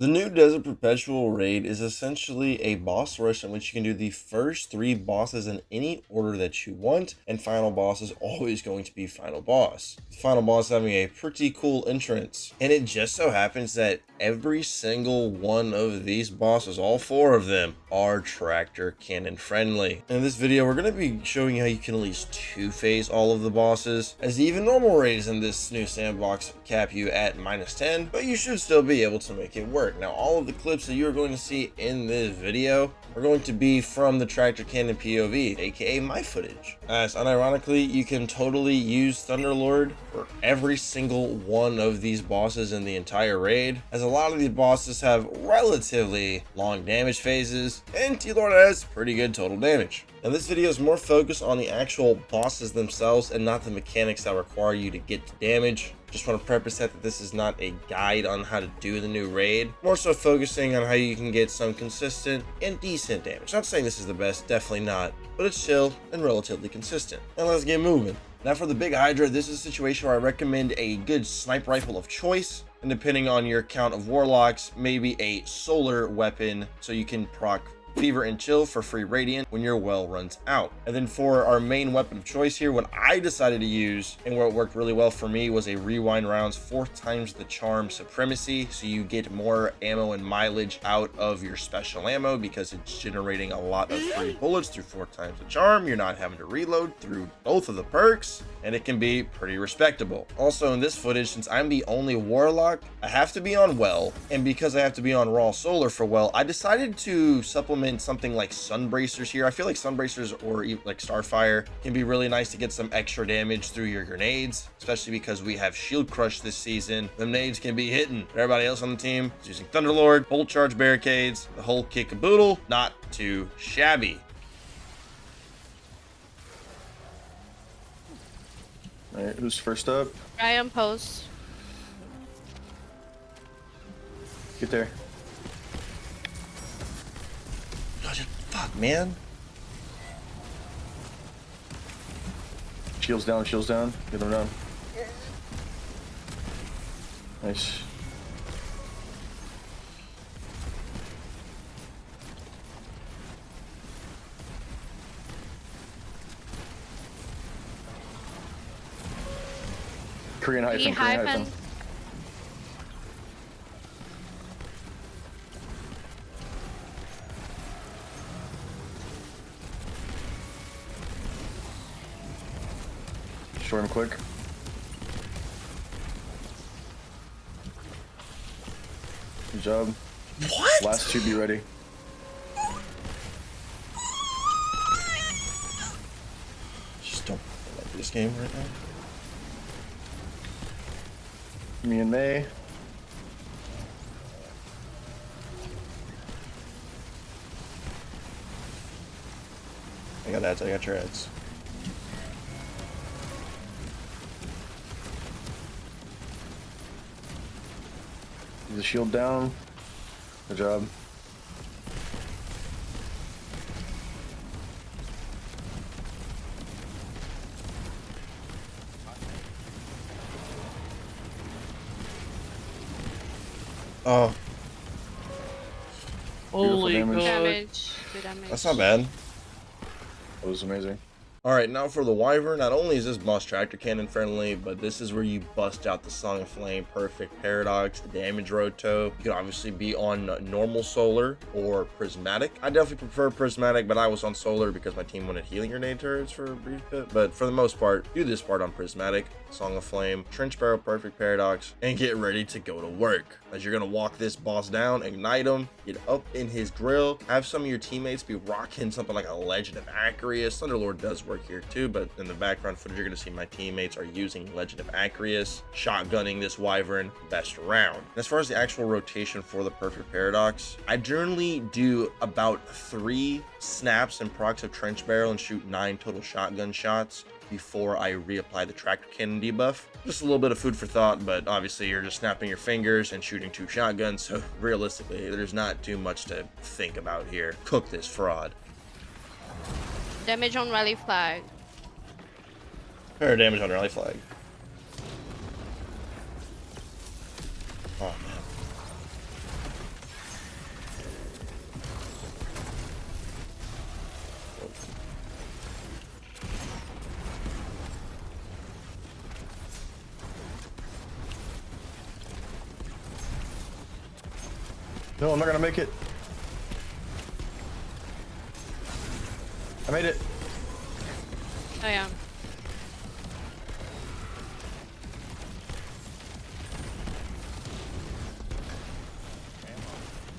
The new Desert Perpetual raid is essentially a boss rush in which you can do the first 3 bosses in any order that you want, and final boss is always going to be final boss. The final boss having a pretty cool entrance, and it just so happens that every single one of these bosses, all 4 of them, are tractor cannon friendly. In this video, we're going to be showing you how you can at least 2-phase all of the bosses, as even normal raids in this new sandbox cap you at -10, but you should still be able to make it work. Now, all of the clips that you're going to see in this video are going to be from the tractor cannon POV, aka my footage. As unironically, you can totally use Thunderlord for every single one of these bosses in the entire raid, as a lot of these bosses have relatively long damage phases, and T-Lord has pretty good total damage. Now, this video is more focused on the actual bosses themselves and not the mechanics that require you to get to damage. Just want to preface that this is not a guide on how to do the new raid, more so focusing on how you can get some consistent and decent damage. Not saying this is the best, definitely not, but it's chill and relatively consistent. Now let's get moving. Now for the big Hydra, this is a situation where I recommend a good sniper rifle of choice, and depending on your count of warlocks, maybe a solar weapon so you can proc Fever and Chill for free radiant when your well runs out. And then for our main weapon of choice here, what I decided to use and where it worked really well for me was a rewind rounds 4 times the charm supremacy, so you get more ammo and mileage out of your special ammo because it's generating a lot of free bullets through 4 times the charm. You're not having to reload through both of the perks, and it can be pretty respectable. Also in this footage, since I'm the only warlock, I have to be on well, and because I have to be on raw solar for well, I decided to supplement something like Sunbracers here. I feel like Sunbracers or even like Starfire can be really nice to get some extra damage through your grenades, especially because we have Shield Crush this season. The nades can be hitting. Everybody else on the team is using Thunderlord, Bolt Charge Barricades, the whole kit caboodle. Not too shabby. All right, who's first up? I am post. Get there. Fuck, man. Shields down, shields down. Get them down. Nice. Korean hyphen, Korean hyphen. Short him quick. Good job. What? Last 2 be ready. Just don't like this game right now. Me and May. I got ads, I got your ads. Get the shield down. Good job. Oh, Holy damage. damage. Good damage. that's not bad. That was amazing. Alright, now for the Wyvern, not only is this boss tractor cannon friendly, but this is where you bust out the Song of Flame, Perfect Paradox, the damage roto. You can obviously be on normal solar or prismatic. I definitely prefer prismatic, but I was on solar because my team wanted healing grenade turrets for a brief bit. But for the most part, do this part on prismatic, Song of Flame, Trench Barrel, Perfect Paradox, and get ready to go to work. As you're gonna walk this boss down, ignite him, get up in his grill, have some of your teammates be rocking something like a Legend of Acreus. Thunderlord does work here too, but in the background footage you're going to see my teammates are using Legend of Acreus, shotgunning this Wyvern best round. As far as the actual rotation for the Perfect Paradox, I generally do about 3 snaps and procs of Trench Barrel and shoot 9 total shotgun shots before I reapply the tractor cannon debuff. Just a little bit of food for thought, but obviously you're just snapping your fingers and shooting 2 shotguns, so realistically there's not too much to think about here. Cook this fraud. Damage on rally flag. Or damage on rally flag. Oh man. No, I'm not gonna make it. I made it. Oh yeah.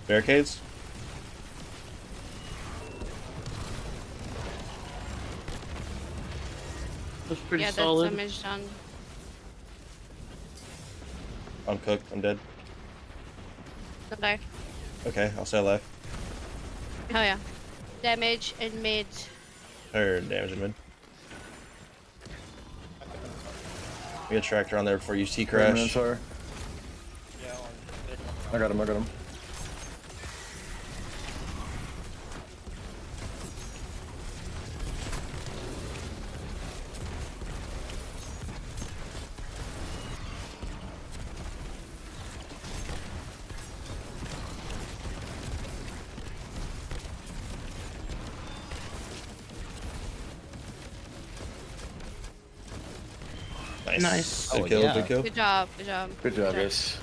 Barricades? That's pretty Yeah, solid. that's damage done. I'm cooked. I'm dead. Okay. Okay, I'll stay alive. Oh yeah. Damage in mid. Or damage in mid. We got a tractor on there before you see crash. Sorry. I got him. I got him. Nice. Good Oh, kill, yeah. good kill. Good job. Good job. Good job, guys.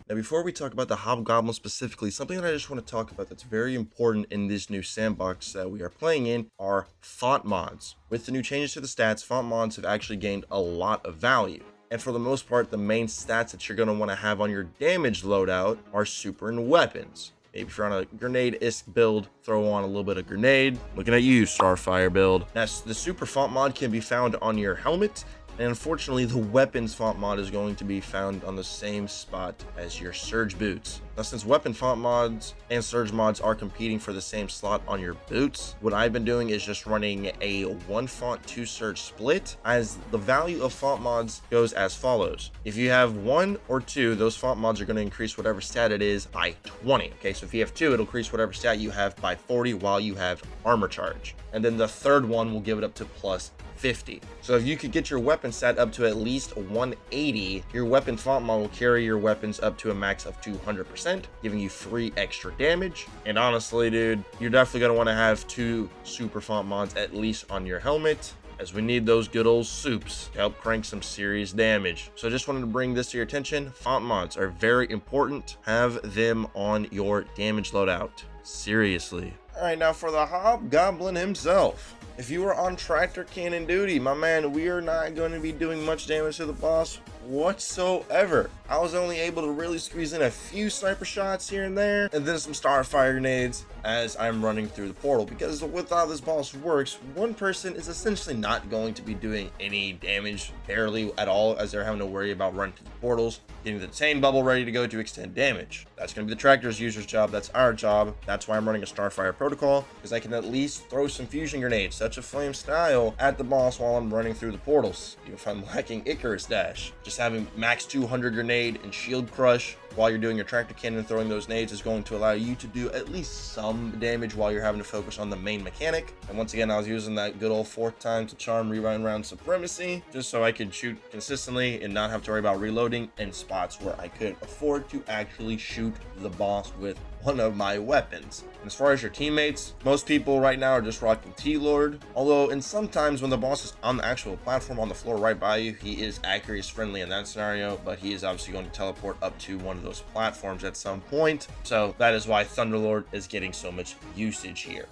Now, before we talk about the Hobgoblin specifically, something that I just want to talk about that's very important in this new sandbox that we are playing in are font mods. With the new changes to the stats, font mods have actually gained a lot of value. And for the most part, the main stats that you're going to want to have on your damage loadout are super and weapons. Maybe if you're on a grenade-isk build, throw on a little bit of grenade. Looking at you, Starfire build. Now, the super font mod can be found on your helmet, and unfortunately, the weapons font mod is going to be found on the same spot as your surge boots. Now, since weapon font mods and surge mods are competing for the same slot on your boots, what I've been doing is just running a 1 font 2 surge split, as the value of font mods goes as follows. If you have 1 or 2, those font mods are going to increase whatever stat it is by 20. Okay, so if you have 2, it'll increase whatever stat you have by 40 while you have armor charge. And then the third one will give it up to plus 50. So if you could get your weapon stat up to at least 180, your weapon font mod will carry your weapons up to a max of 200%, giving you 3 extra damage. And honestly, dude, you're definitely going to want to have 2 super font mods at least on your helmet, as we need those good old soups to help crank some serious damage. So I just wanted to bring this to your attention. Font mods are very important. Have them on your damage loadout. Seriously. All right, now for the Hobgoblin himself. If you were on tractor cannon duty, my man, we are not going to be doing much damage to the boss whatsoever. I was only able to really squeeze in a few sniper shots here and there, and then some starfire grenades as I'm running through the portal, because with how this boss works, one person is essentially not going to be doing any damage, barely at all, as they're having to worry about running through the portals, getting the chain bubble ready to go to extend damage. That's going to be the tractor's user's job. That's our job. That's why I'm running a starfire protocol, because I can at least throw some fusion grenades, such a flame style, at the boss while I'm running through the portals. Even if I'm lacking Icarus dash, just having max 200 grenade and shield crush while you're doing your tractor cannon, throwing those nades is going to allow you to do at least some damage while you're having to focus on the main mechanic. And once again, I was using that good old 4th time to charm rerun round supremacy, just so I could shoot consistently and not have to worry about reloading in spots where I could afford to actually shoot the boss with one of my weapons. And as far as your teammates, most people right now are just rocking T-Lord, although in sometimes when the boss is on the actual platform on the floor right by you, he is accuracy friendly in that scenario, but he is obviously going to teleport up to one of those platforms at some point. So that is why Thunderlord is getting so much usage here.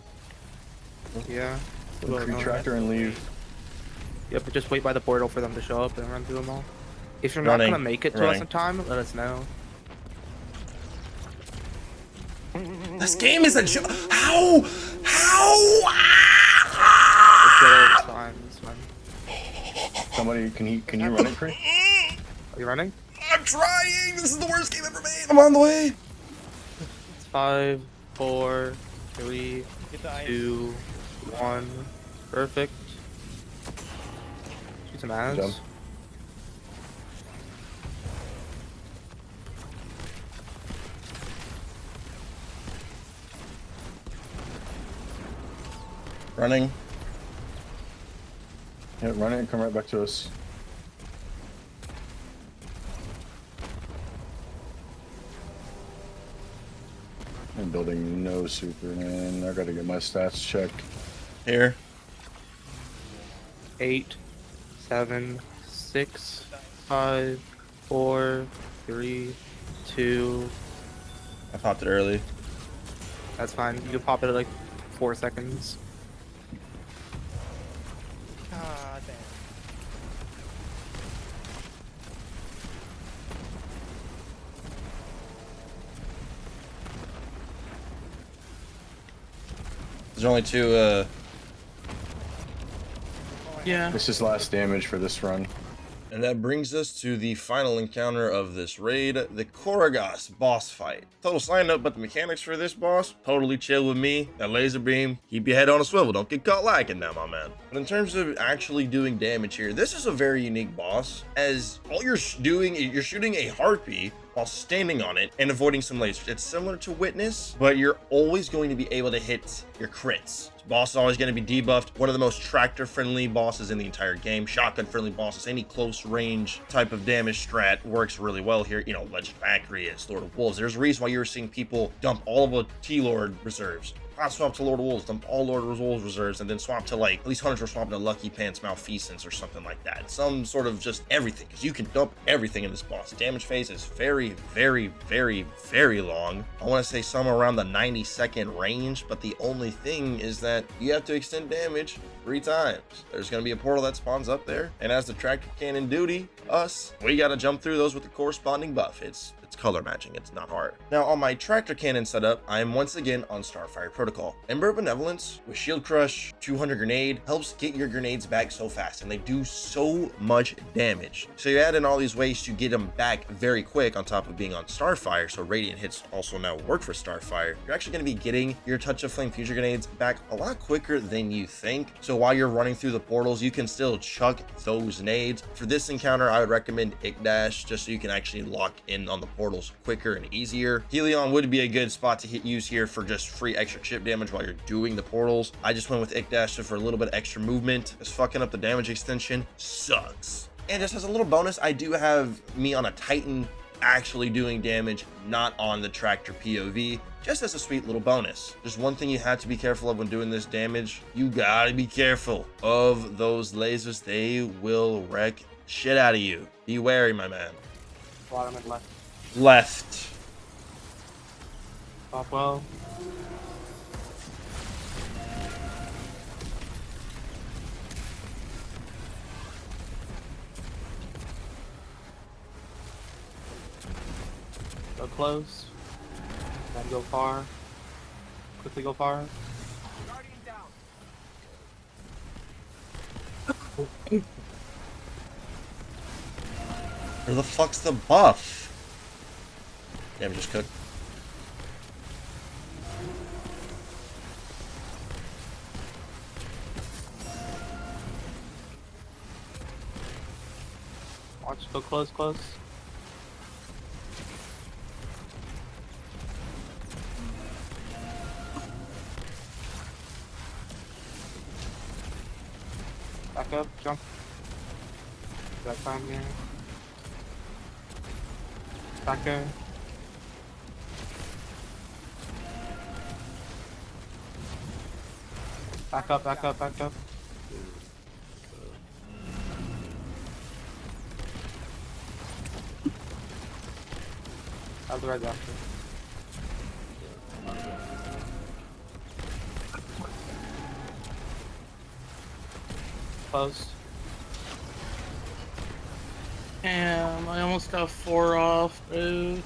Yeah. Kree tractor and leave. Yep, but just wait by the portal for them to show up and run through them all. If you're Running, not gonna make it to us in time, let us know. This game is a joke. How? It's fine, it's fine. Somebody, can you run it, Kree? Are you running? I'm trying. This is the worst game ever made. I'm on the way. It's 5, 4, 3, 2, 1. Perfect. Shoot some ads. Jump. Running. Yeah, run it and come right back to us. I'm building no super, man. I gotta get my stats checked. Here. 8, 7, 6, 5, 4, 3, 2, I popped it early. That's fine. You can pop it at like 4 seconds. God damn. There's only two, Yeah. This is last damage for this run. And that brings us to the final encounter of this raid, the Koragos boss fight. Total side note, but the mechanics for this boss, totally chill with me. That laser beam, keep your head on a swivel, don't get caught lacking now, my man. But in terms of actually doing damage here, this is a very unique boss, as all you're doing, you're shooting a harpy while standing on it and avoiding some lasers. It's similar to Witness, but you're always going to be able to hit your crits. This boss is always going to be debuffed. One of the most tractor-friendly bosses in the entire game. Shotgun-friendly bosses. Any close-range type of damage strat works really well here. You know, Legend of Acreus, Lord of Wolves. There's a reason why you're seeing people dump all of the T-Lord reserves. Not swap to Lord of Wolves, dump all Lord of Wolves reserves, and then swap to, like, at least hunters were swapping to Lucky Pants Malfeasance or something like that. Some sort of just everything, because you can dump everything in this boss. Damage phase is very, very, very, very long. I want to say somewhere around the 90-second range, but the only thing is that you have to extend damage 3 times. There's going to be a portal that spawns up there, and as the tractor cannon duty, we got to jump through those with the corresponding buff. It's color matching, it's not hard. Now on my tractor cannon setup, I am once again on Starfire Protocol. Ember of Benevolence with Shield Crush, 200 Grenade helps get your grenades back so fast, and they do so much damage. So you add in all these ways to get them back very quick on top of being on Starfire, so Radiant hits also now work for Starfire. You're actually going to be getting your Touch of Flame fusion grenades back a lot quicker than you think. So while you're running through the portals, you can still chuck those nades. For this encounter, I would recommend Ikdash, just so you can actually lock in on the portals quicker and easier. Helion would be a good spot to use here for just free extra chip damage while you're doing the portals. I just went with Ikdash just for a little bit extra movement, because fucking up the damage extension sucks. And just as a little bonus, I do have me on a Titan actually doing damage, not on the tractor POV, just as a sweet little bonus. Just one thing you have to be careful of when doing this damage, you gotta be careful of those lasers. They will wreck shit out of you. Be wary, my man. Bottom and left. Left. Top well. Go close. Then go far. Quickly go far. Where the fuck's the buff? Damn, just cooked. Watch, go close, close. Back up, jump. That time here. Back there. Back up, back up, back up. I'll be right after. Close. Damn, I almost got 4 off, dude.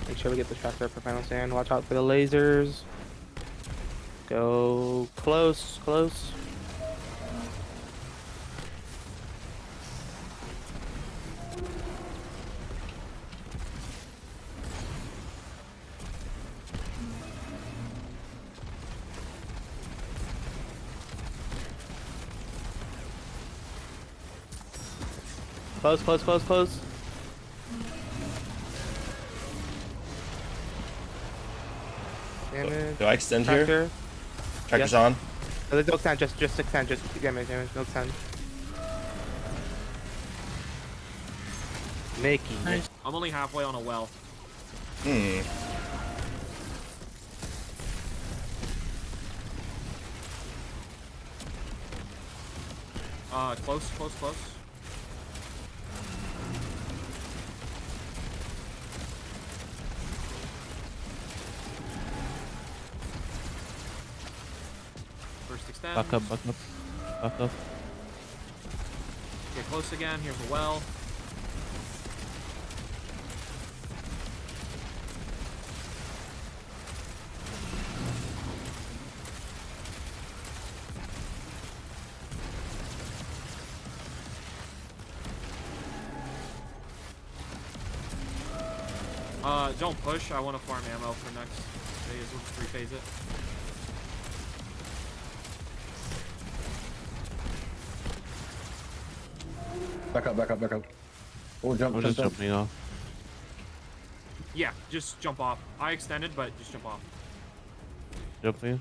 Make sure we get the tractor for final stand. Watch out for the lasers. Go close, close. Close, close, close, close. Damage. Do I extend here? Tractor. Tractor's Yes. on. No, don't extend, just extend, just damage, no extend. Mickey. Nice. I'm only halfway on a well. Hmm. Close, close, close. them. Back up, back up. Back up. Get close again. Here's a well. Don't push. I want to farm ammo for next phase. We'll just rephase it. Back up, back up, back up. Oh, jump, I'm jump, just jump. jumping off. Yeah, just jump off. I extended, but just jump off. Jumping.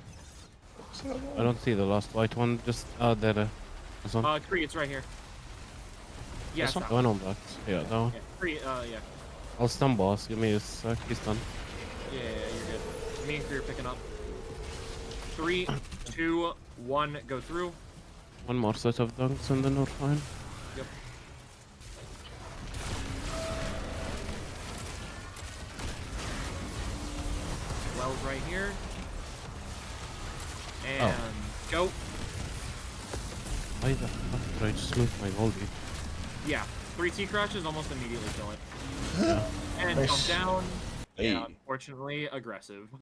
I don't see the last white one. Just there. This one. Kree, it's right here. Yeah, This it's one? that Oh one. no, black. Yeah, that one. Yeah, Kree, yeah. I'll stun boss. Give me a sec. He's done. Yeah, you're good. Me and Kree are picking up. 3, 2, 1, go through. One more set of dunks and then we're fine. Yep. Wells right here. And go. Why the fuck did I just move my Volby? Yeah, 3 T crashes almost immediately kill it. And Nice. jump down. Hey. Yeah, unfortunately aggressive.